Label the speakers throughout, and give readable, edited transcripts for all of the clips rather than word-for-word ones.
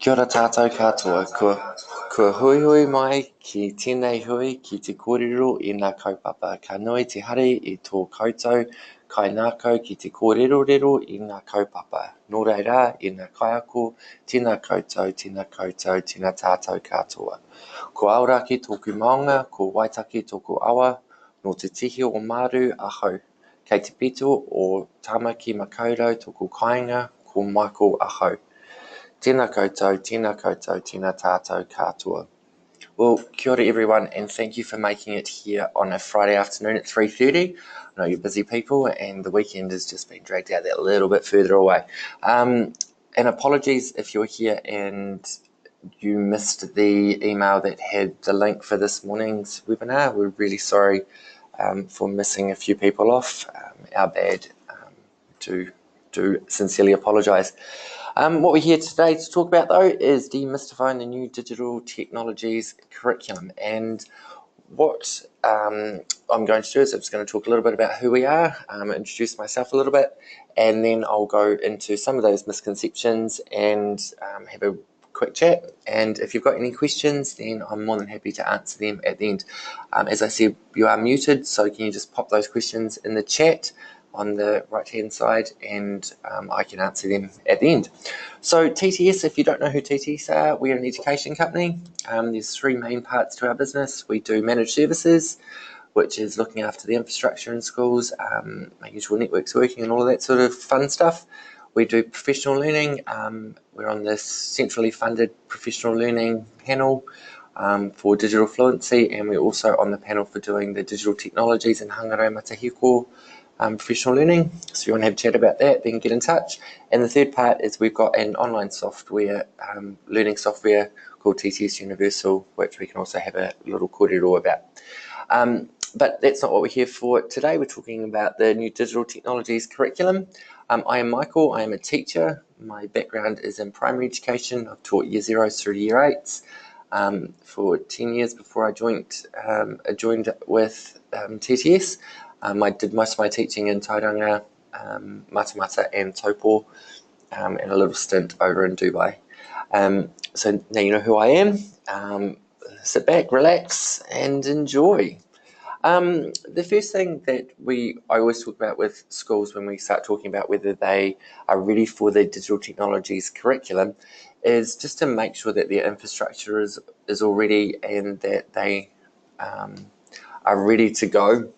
Speaker 1: Kia ora tātou katoa, kua hui hui mai ki tēnei hui ki te kōrero i ngā kaupapa. Ka nui te hare i tō koutou kai nākau ki te kōrero i ngā kaupapa. Nō reira, i ngā kaiako, tēnā koutou, tēnā tātou katoa. Ko auraki tōku maunga, ko waitaki tōku awa, no te tihi o maru ahau. Kei te pito o Tamaki Makaurau tōku kāinga, ko Michael ahau. Tēnā koutou, tēnā tātou katoa. Well, kia ora everyone, and thank you for making it here on a Friday afternoon at 3:30. I know you're busy people, and the weekend has just been dragged out that little bit further away. And apologies if you're here and you missed the email that had the link for this morning's webinar. We're really sorry for missing a few people off. Our bad. Do sincerely apologise. What we're here today to talk about, though, is demystifying the new digital technologies curriculum. And what I'm going to do is I'm just going to talk a little bit about who we are, introduce myself a little bit, and then I'll go into some of those misconceptions and have a quick chat. And if you've got any questions, then I'm more than happy to answer them at the end. As I said, you are muted, so can you just pop those questions in the chat on the right hand side, and I can answer them at the end. So TTS, if you don't know who TTS are, we're an education company. There's three main parts to our business. We do managed services, which is looking after the infrastructure in schools, making sure networks working and all of that sort of fun stuff. We do professional learning. We're on this centrally funded professional learning panel for digital fluency, and we're also on the panel for doing the digital technologies and Hangarau Matahiko professional learning. So if you want to have a chat about that, then get in touch. And the third part is we've got an online software, learning software called TTS Universal, which we can also have a little kōrero about. But that's not what we're here for today. We're talking about the new digital technologies curriculum. I am Michael. I am a teacher. My background is in primary education. I've taught year zeros through to year eights for 10 years before I joined with TTS. I did most of my teaching in Tauranga, Matamata and Taupo, and a little stint over in Dubai. So now you know who I am. Sit back, relax, and enjoy. The first thing that I always talk about with schools when we start talking about whether they are ready for the digital technologies curriculum is just to make sure that their infrastructure is all ready and that they are ready to go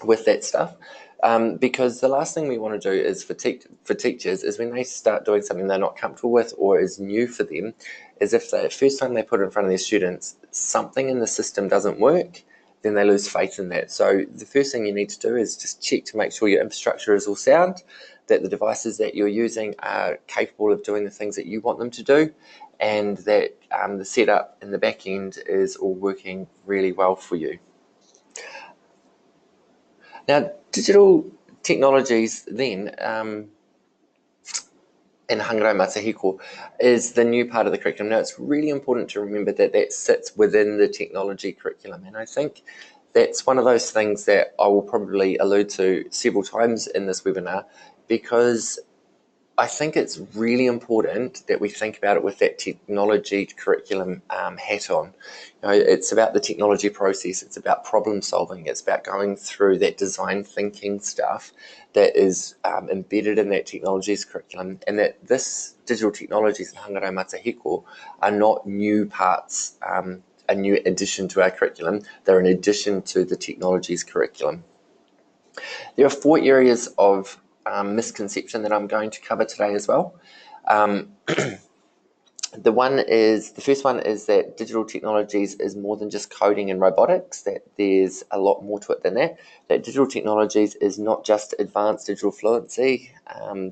Speaker 1: with that stuff, because the last thing we want to do is for teachers is when they start doing something they're not comfortable with or is new for them, is if the first time they put it in front of their students, something in the system doesn't work, then they lose faith in that. So the first thing you need to do is just check to make sure your infrastructure is all sound, that the devices that you're using are capable of doing the things that you want them to do, and that the setup in the back end is all working really well for you. Now, digital technologies then, in Hangarau Matahiko, is the new part of the curriculum. Now, it's really important to remember that that sits within the technology curriculum, and I think that's one of those things that I will probably allude to several times in this webinar, because I think it's really important that we think about it with that technology curriculum hat on. You know, it's about the technology process, it's about problem solving, it's about going through that design thinking stuff that is embedded in that technologies curriculum, and that this digital technologies and Hangarau Matahiko are not new parts, a new addition to our curriculum. They're an addition to the technologies curriculum. There are four areas of misconception that I'm going to cover today as well. The first one is that digital technologies is more than just coding and robotics, that there's a lot more to it than that. That digital technologies is not just advanced digital fluency,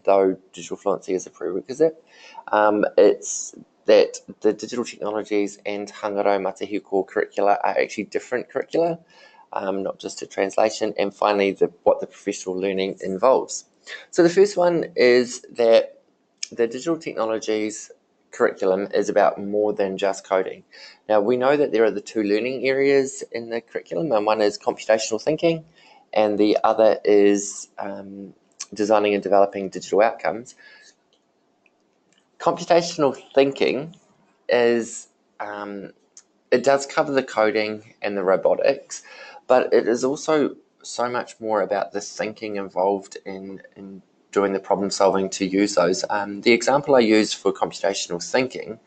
Speaker 1: though digital fluency is a prerequisite. It's that the digital technologies and Hangarau Matahiko curricula are actually different curricula, not just a translation. And finally, what the professional learning involves. So the first one is that the digital technologies curriculum is about more than just coding. Now, we know that there are the two learning areas in the curriculum, and one is computational thinking, and the other is designing and developing digital outcomes. Computational thinking is, it does cover the coding and the robotics, but it is also so much more about the thinking involved in doing the problem solving to use those. The example I use for computational thinking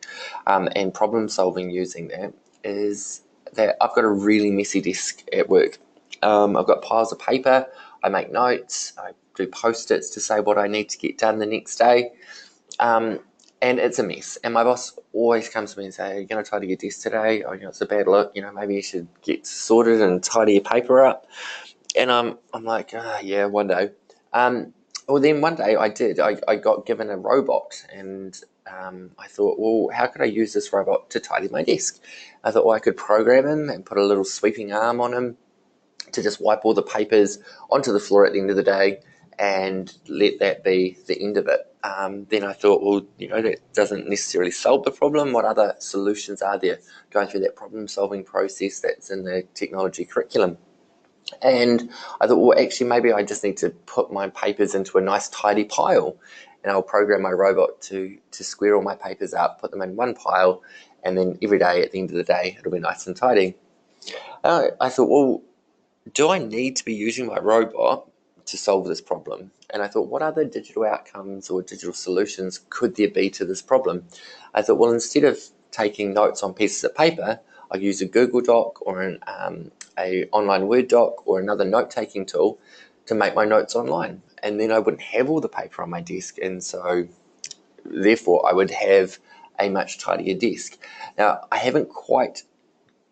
Speaker 1: and problem solving using that is that I've got a really messy desk at work. I've got piles of paper, I make notes, I do post-its to say what I need to get done the next day. And it's a mess. And my boss always comes to me and says, "Are you going to tidy your desk today? Oh, it's a bad look. Maybe you should get sorted and tidy your paper up." And I'm like, yeah, one day. Well, then one day I did. I got given a robot, and I thought, well, how could I use this robot to tidy my desk? I thought, well, I could program him and put a little sweeping arm on him to just wipe all the papers onto the floor at the end of the day and let that be the end of it. Then I thought, well, that doesn't necessarily solve the problem. What other solutions are there going through that problem-solving process that's in the technology curriculum? And I thought, well, actually, maybe I just need to put my papers into a nice tidy pile, and I'll program my robot to square all my papers up, put them in one pile, and then every day at the end of the day, it'll be nice and tidy. I thought, well, do I need to be using my robot to solve this problem? And I thought, what other digital outcomes or digital solutions could there be to this problem? I thought, well, instead of taking notes on pieces of paper, I use a Google Doc or a online Word doc or another note-taking tool to make my notes online. And then I wouldn't have all the paper on my desk, and so therefore I would have a much tidier desk. Now, I haven't quite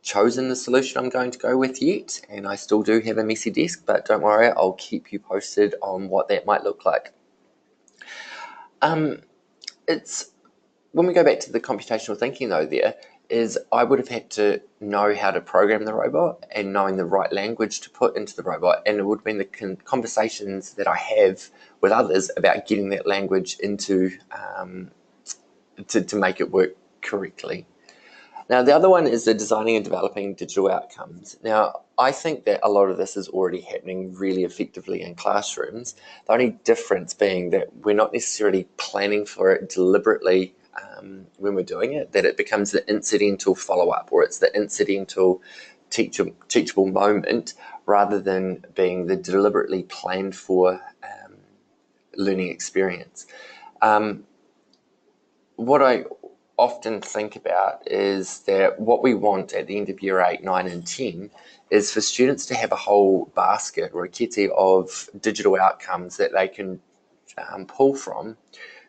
Speaker 1: chosen the solution I'm going to go with yet, and I still do have a messy desk, but don't worry, I'll keep you posted on what that might look like. It's when we go back to the computational thinking though, there is I would have had to know how to program the robot and knowing the right language to put into the robot, and it would have been the conversations that I have with others about getting that language into to make it work correctly. Now, the other one is the designing and developing digital outcomes. Now, I think that a lot of this is already happening really effectively in classrooms. The only difference being that we're not necessarily planning for it deliberately when we're doing it, that it becomes the incidental follow-up, or it's the incidental teachable moment rather than being the deliberately planned for learning experience. What I often think about is that what we want at the end of year 8, 9 and 10 is for students to have a whole basket or a kete of digital outcomes that they can pull from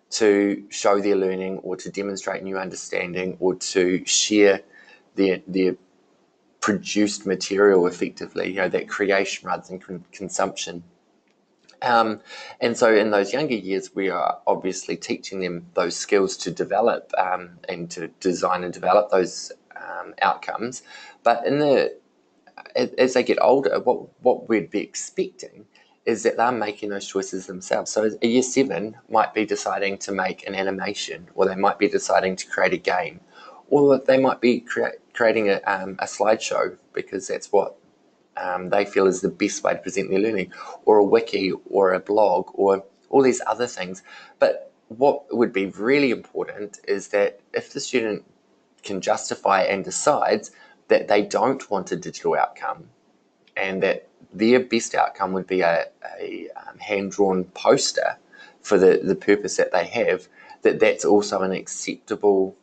Speaker 1: to show their learning or to demonstrate new understanding or to share their produced material effectively, that creation rather than consumption. And so in those younger years, we are obviously teaching them those skills to develop and to design and develop those outcomes. But as they get older, what we'd be expecting is that they're making those choices themselves. So a year 7 might be deciding to make an animation, or they might be deciding to create a game, or they might be creating a slideshow because that's what they feel is the best way to present their learning, or a wiki, or a blog, or all these other things. But what would be really important is that if the student can justify and decides that they don't want a digital outcome, and that their best outcome would be a hand-drawn poster for the purpose that they have, that's also an acceptable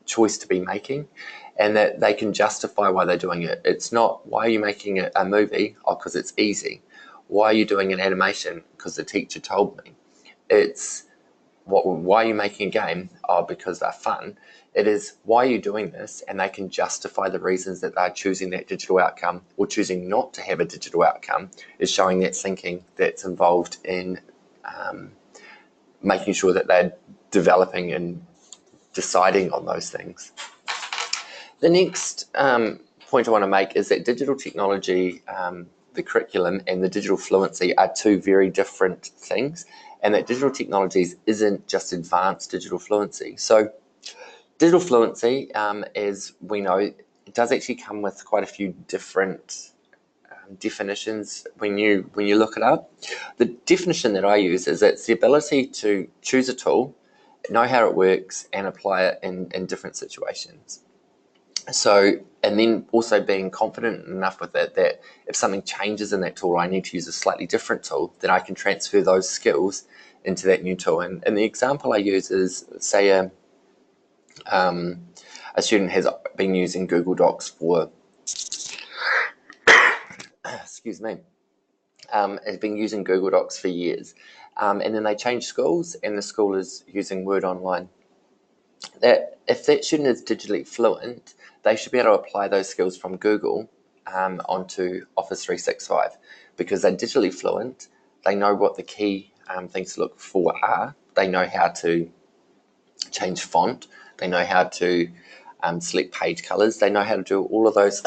Speaker 1: choice to be making, and that they can justify why they're doing it. It's not, why are you making a movie? Oh, because it's easy. Why are you doing an animation? Because the teacher told me. It's, why are you making a game? Oh, because they're fun. It is, why are you doing this? And they can justify the reasons that they're choosing that digital outcome or choosing not to have a digital outcome, is showing that thinking that's involved in making sure that they're developing and deciding on those things. The next point I want to make is that digital technology, the curriculum, and the digital fluency are two very different things, and that digital technologies isn't just advanced digital fluency. So digital fluency, as we know, it does actually come with quite a few different definitions when you look it up. The definition that I use is it's the ability to choose a tool know how it works, and apply it in different situations. So, and then also being confident enough with it that if something changes in that tool, or I need to use a slightly different tool, then I can transfer those skills into that new tool. And the example I use is, say, a student has been using Google Docs for, excuse me, has been using Google Docs for years. And then they change schools, and the school is using Word Online. That if that student is digitally fluent, they should be able to apply those skills from Google onto Office 365, because they're digitally fluent. They know what the key things to look for are. They know how to change font. They know how to select page colors. They know how to do all of those.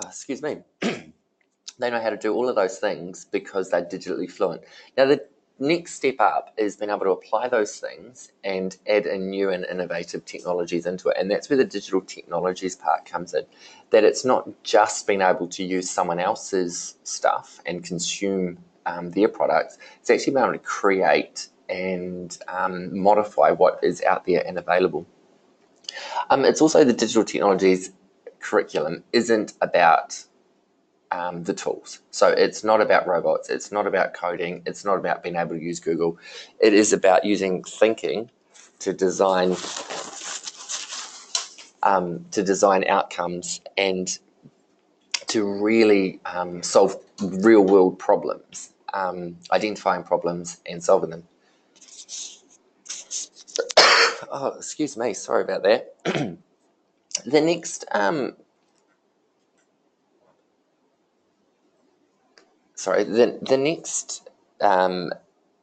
Speaker 1: Excuse me. They know how to do all of those things because they're digitally fluent. Now, the next step up is being able to apply those things and add in new and innovative technologies into it. And that's where the digital technologies part comes in. That it's not just being able to use someone else's stuff and consume their products. It's actually being able to create and modify what is out there and available. It's also the digital technologies curriculum isn't about the tools. So it's not about robots, it's not about coding, it's not about being able to use Google. It is about using thinking to design outcomes and to really solve real world problems, identifying problems and solving them. Oh, excuse me, sorry about that. The next the next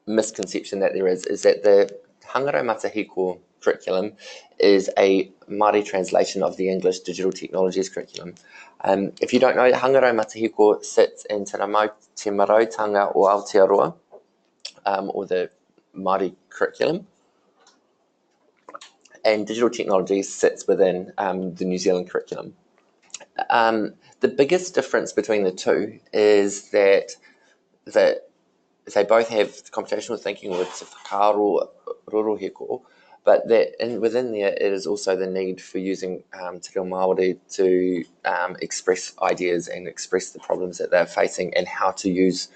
Speaker 1: misconception that there is that the Hangaro Matahiko curriculum is a Māori translation of the English Digital Technologies curriculum. If you don't know, Hangaro Matahiko sits in Te Marautanga o Aotearoa, or the Māori curriculum, and Digital Technologies sits within the New Zealand curriculum. The biggest difference between the two is that they both have computational thinking with te whakaaro rorohiko, but within there it is also the need for using te reo Māori to express ideas and express the problems that they're facing, and how to use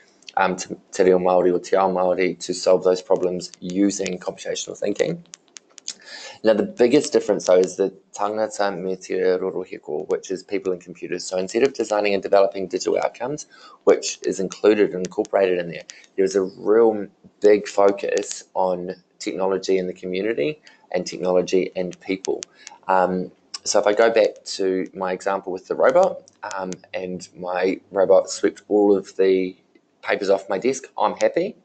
Speaker 1: te reo Māori or te ao Māori to solve those problems using computational thinking. Now, the biggest difference, though, is the tangata me te rorohiko, which is people and computers. So instead of designing and developing digital outcomes, which is included and incorporated in there, there's a real big focus on technology in the community and technology and people. So if I go back to my example with the robot, and my robot swept all of the papers off my desk, I'm happy.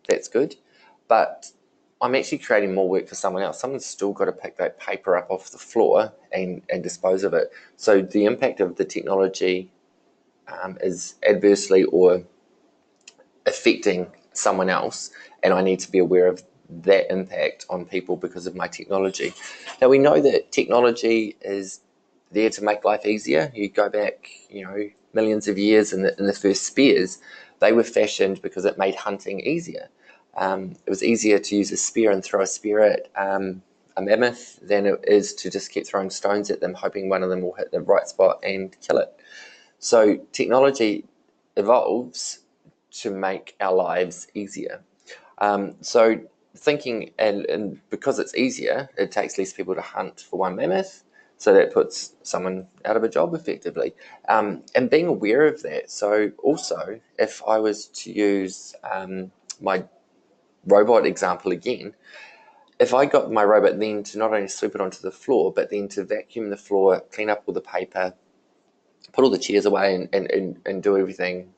Speaker 1: That's good. But I'm actually creating more work for someone else. Someone's still got to pick that paper up off the floor and dispose of it. So the impact of the technology is adversely or affecting someone else, and I need to be aware of that impact on people because of my technology. Now, we know that technology is there to make life easier. You go back, millions of years in the first spears, they were fashioned because it made hunting easier. It was easier to use a spear and throw a spear at a mammoth than it is to just keep throwing stones at them, hoping one of them will hit the right spot and kill it. So technology evolves to make our lives easier. So thinking, and because it's easier, it takes less people to hunt for one mammoth, so that puts someone out of a job effectively. And being aware of that. So also, if I was to use my robot example again, if I got my robot then to not only sweep it onto the floor, but then to vacuum the floor, clean up all the paper, put all the chairs away and do everything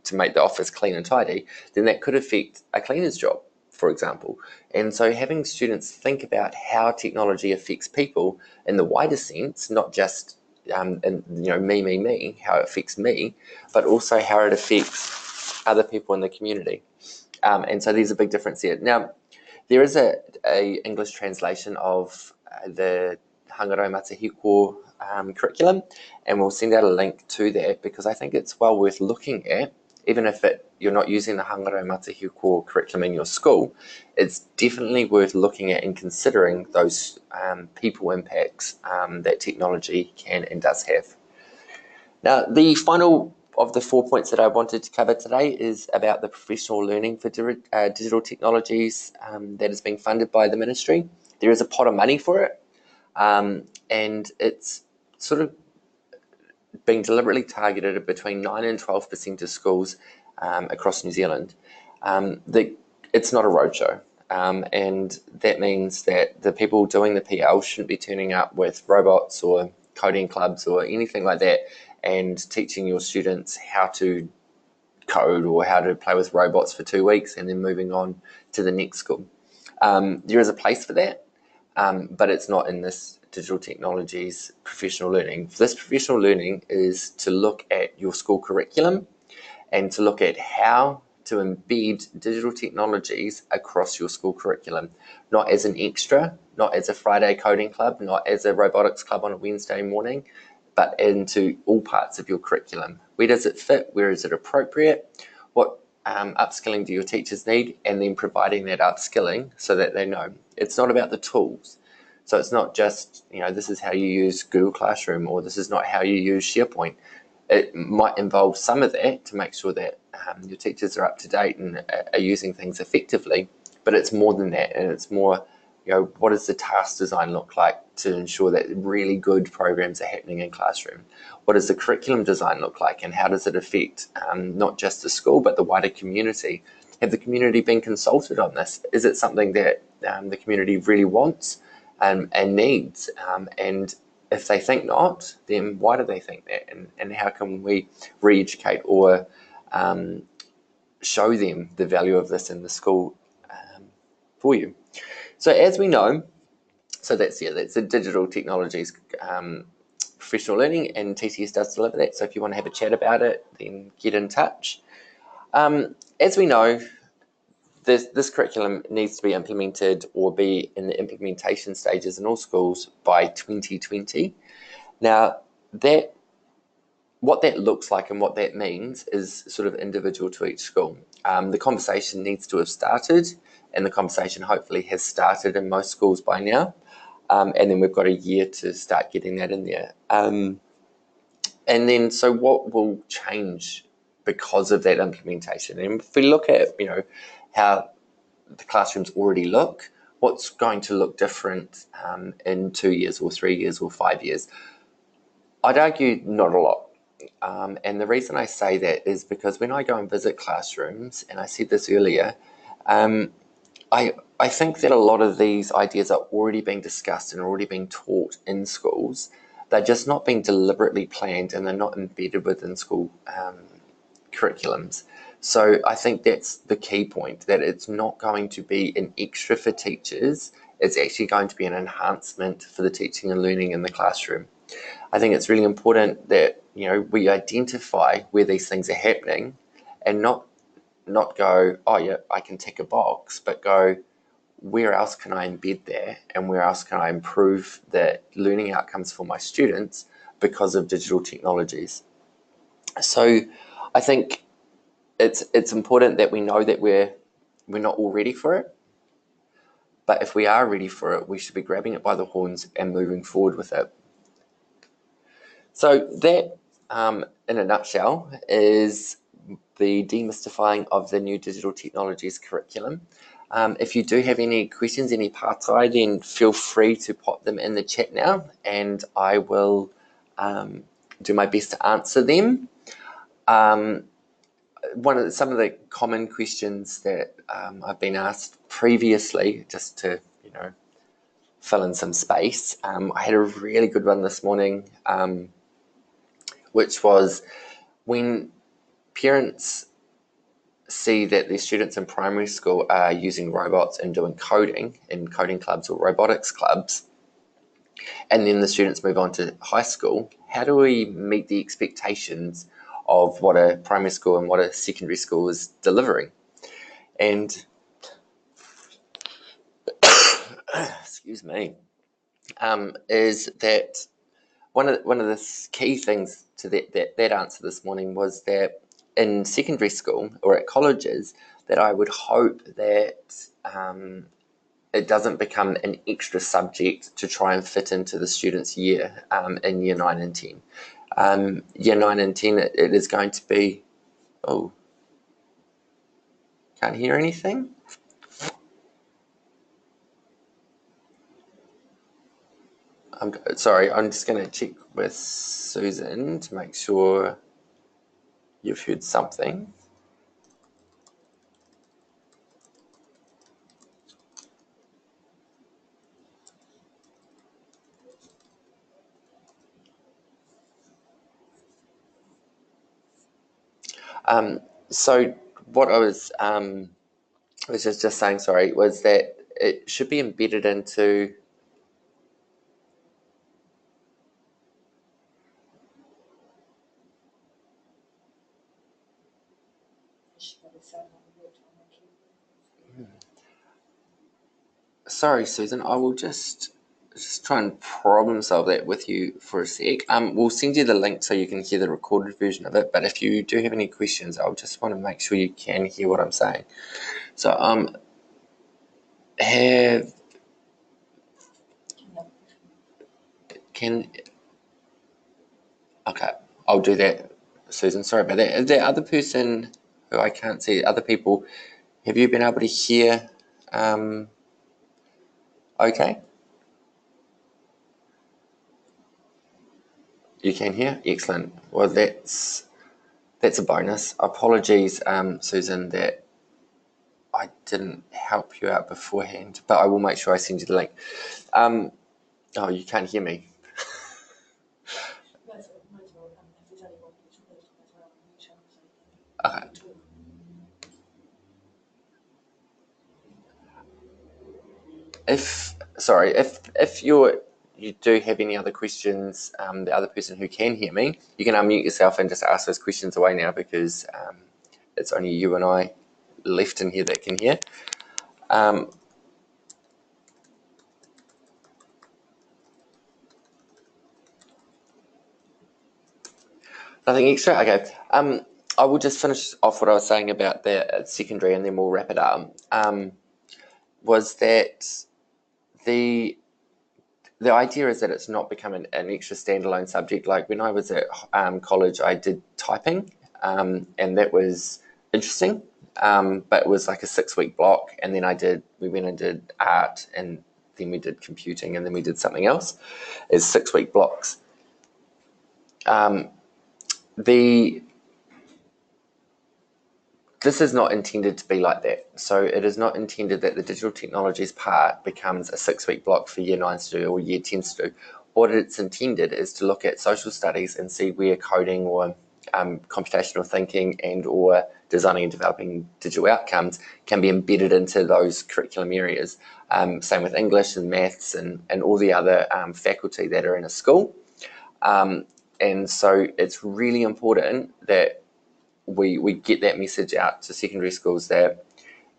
Speaker 1: to make the office clean and tidy, then that could affect a cleaner's job, for example. And so having students think about how technology affects people in the wider sense, not just me, how it affects me, but also how it affects other people in the community. And so there's a big difference there. Now, there is a English translation of the Hangaro Matahiko curriculum, and we'll send out a link to that because I think it's well worth looking at, even if it you're not using the Hangarau Matahiu core curriculum in your school, it's definitely worth looking at and considering those people impacts that technology can and does have. Now, the final of the 4 points that I wanted to cover today is about the professional learning for digital technologies that is being funded by the ministry. There is a pot of money for it, and it's sort of being deliberately targeted at between 9 and 12% of schools across New Zealand. It's not a roadshow, and that means that the people doing the PL shouldn't be turning up with robots or coding clubs or anything like that and teaching your students how to code or how to play with robots for 2 weeks and then moving on to the next school. There is a place for that, but it's not in this digital technologies professional learning. This professional learning is to look at your school curriculum and to look at how to embed digital technologies across your school curriculum, not as an extra, not as a Friday coding club, not as a robotics club on a Wednesday morning, but into all parts of your curriculum. Where does it fit? Where is it appropriate? What upskilling do your teachers need? And then providing that upskilling so that they know. It's not about the tools. So it's not just, this is how you use Google Classroom or this is not how you use SharePoint. It might involve some of that to make sure that your teachers are up to date and are using things effectively, but it's more than that, and it's more, what does the task design look like to ensure that really good programs are happening in classroom? What does the curriculum design look like, and how does it affect not just the school but the wider community? Have the community been consulted on this? Is it something that the community really wants and needs? And if they think not, then why do they think that? And how can we re-educate or show them the value of this in the school for you? So as we know, that's the digital technologies professional learning, and TTS does deliver that. So if you want to have a chat about it, then get in touch. As we know, this curriculum needs to be implemented or be in the implementation stages in all schools by 2020. Now, what that looks like and what that means is sort of individual to each school. The conversation needs to have started, and the conversation hopefully has started in most schools by now. And then we've got a year to start getting that in there. And then, so what will change because of that implementation? And if we look at, how the classrooms already look, what's going to look different in 2 years or 3 years or 5 years? I'd argue not a lot. And the reason I say that is because when I go and visit classrooms, and I said this earlier, I think that a lot of these ideas are already being discussed and already being taught in schools. They're just not being deliberately planned, and they're not embedded within school curriculums. So I think that's the key point, that it's not going to be an extra for teachers. It's actually going to be an enhancement for the teaching and learning in the classroom. I think it's really important that we identify where these things are happening, and not go, oh yeah, I can tick a box, but go, where else can I embed there, and where else can I improve the learning outcomes for my students because of digital technologies? So I think it's important that we know that we're not all ready for it, but if we are ready for it, we should be grabbing it by the horns and moving forward with it. So that, in a nutshell, is the demystifying of the new digital technologies curriculum. If you do have any questions, any pātai, then feel free to pop them in the chat now, and I will do my best to answer them. Some of the common questions that I've been asked previously, just to fill in some space. I had a really good one this morning, which was when parents see that their students in primary school are using robots and doing coding in coding clubs or robotics clubs, and then the students move on to high school, how do we meet the expectations of what a primary school and what a secondary school is delivering? And excuse me, is that one of the key things to that answer this morning was that in secondary school or at colleges that I would hope that it doesn't become an extra subject to try and fit into the student's year in year 9 and 10. Year 9 and 10, it is going to be, oh, can't hear anything? Sorry, I'm just going to check with Susan to make sure you've heard something. So what I was just saying, sorry, was that it should be embedded into. Sorry, Susan, I will just try and problem solve that with you for a sec. We'll send you the link so you can hear the recorded version of it, but if you do have any questions, I'll just want to make sure you can hear what I'm saying. So, okay, I'll do that, Susan, sorry about that. Is there other person who I can't see, other people, have you been able to hear, okay? You can hear? Excellent. Well, that's a bonus. Apologies, Susan, that I didn't help you out beforehand, but I will make sure I send you the link. Oh, you can't hear me. Okay. If you do have any other questions, the other person who can hear me, you can unmute yourself and just ask those questions away now, because it's only you and I left in here that can hear. Nothing extra? Okay. I will just finish off what I was saying about the secondary, and then we'll wrap it up. Was that the idea is that it's not becoming an extra standalone subject. Like when I was at college, I did typing, and that was interesting, but it was like a 6-week block, and then we went and did art, and then we did computing, and then we did something else as 6-week blocks. This is not intended to be like that. So it is not intended that the digital technologies part becomes a 6-week block for year 9s to do or year 10s to do. What it's intended is to look at social studies and see where coding or computational thinking and or designing and developing digital outcomes can be embedded into those curriculum areas. Same with English and maths and all the other faculty that are in a school. And so it's really important that we get that message out to secondary schools that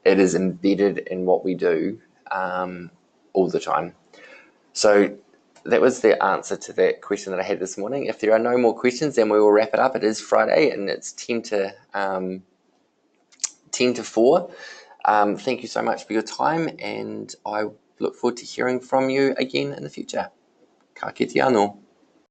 Speaker 1: it is embedded in what we do all the time. So that was the answer to that question that I had this morning. If there are no more questions, then we will wrap it up. It is Friday and it's 10 to 4. Thank you so much for your time, and I look forward to hearing from you again in the future. Ka kite anō.